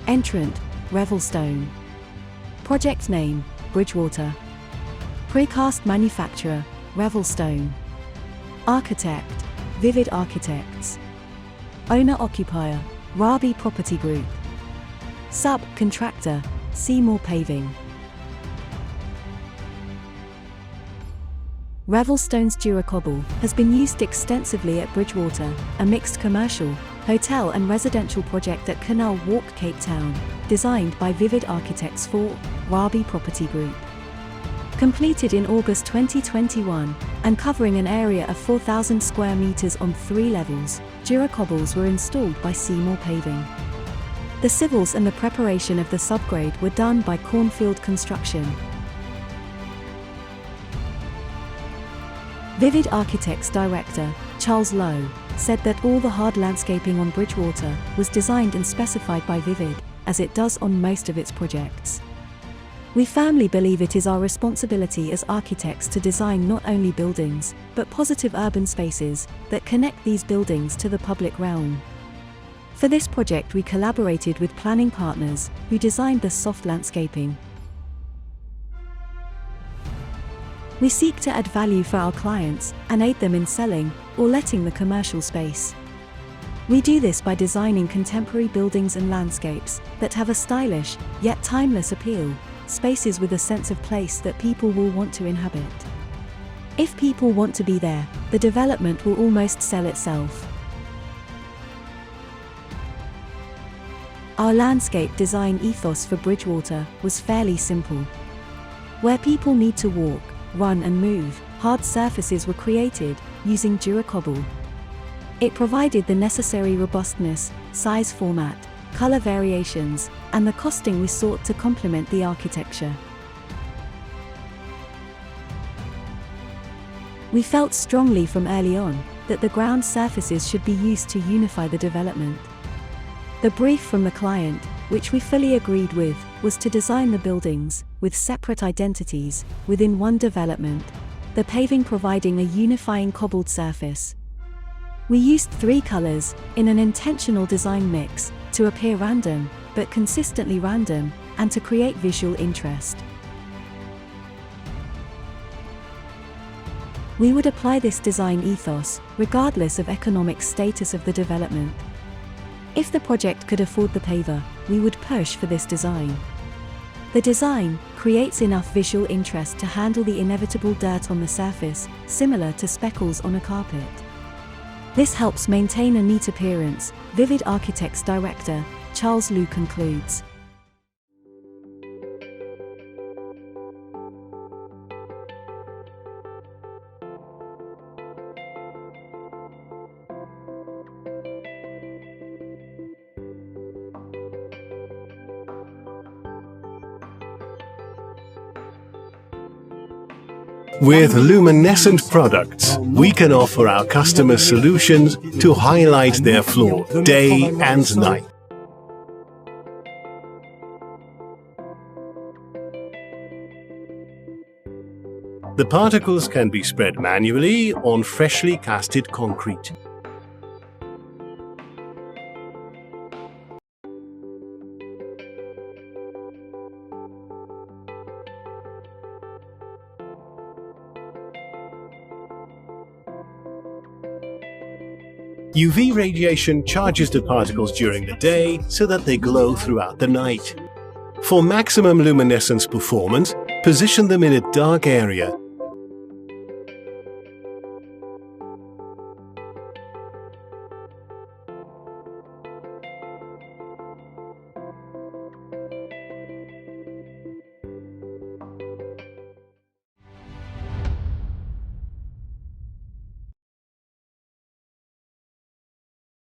Entrant, Revelstone. Project name, Bridgewater. Precast manufacturer, Revelstone. Architect, Vivid Architects. Owner-occupier, Rabie Property Group. Subcontractor, Seymour Paving. Revelstone's Jura Cobble has been used extensively at Bridgewater, a mixed commercial, hotel and residential project at Canal Walk, Cape Town, designed by Vivid Architects for Rabie Property Group. Completed in August 2021, and covering an area of 4,000 square meters on 3 levels, Jura Cobbles were installed by Seymour Paving. The civils and the preparation of the subgrade were done by Cornfield Construction. Vivid Architects Director, Charles Lowe, said that all the hard landscaping on Bridgewater was designed and specified by Vivid, as it does on most of its projects. We firmly believe it is our responsibility as architects to design not only buildings, but positive urban spaces that connect these buildings to the public realm. For this project we collaborated with planning partners, who designed the soft landscaping. We seek to add value for our clients, and aid them in selling, or letting the commercial space. We do this by designing contemporary buildings and landscapes, that have a stylish, yet timeless appeal, spaces with a sense of place that people will want to inhabit. If people want to be there, the development will almost sell itself. Our landscape design ethos for Bridgewater was fairly simple. Where people need to walk, run and move, hard surfaces were created, using Jura Cobble. It provided the necessary robustness, size format, color variations, and the costing we sought to complement the architecture. We felt strongly from early on that the ground surfaces should be used to unify the development. The brief from the client, which we fully agreed with, was to design the buildings with separate identities within one development, the paving providing a unifying cobbled surface. We used 3 colors in an intentional design mix to appear random, but consistently random, and to create visual interest. We would apply this design ethos regardless of economic status of the development. If the project could afford the paver, we would push for this design. The design creates enough visual interest to handle the inevitable dirt on the surface, similar to speckles on a carpet. This helps maintain a neat appearance, Vivid Architects Director, Charles Lowe concludes. With Luminescent products, we can offer our customers solutions to highlight their floor day and night. The particles can be spread manually on freshly casted concrete. UV radiation charges the particles during the day so that they glow throughout the night. For maximum luminescence performance, position them in a dark area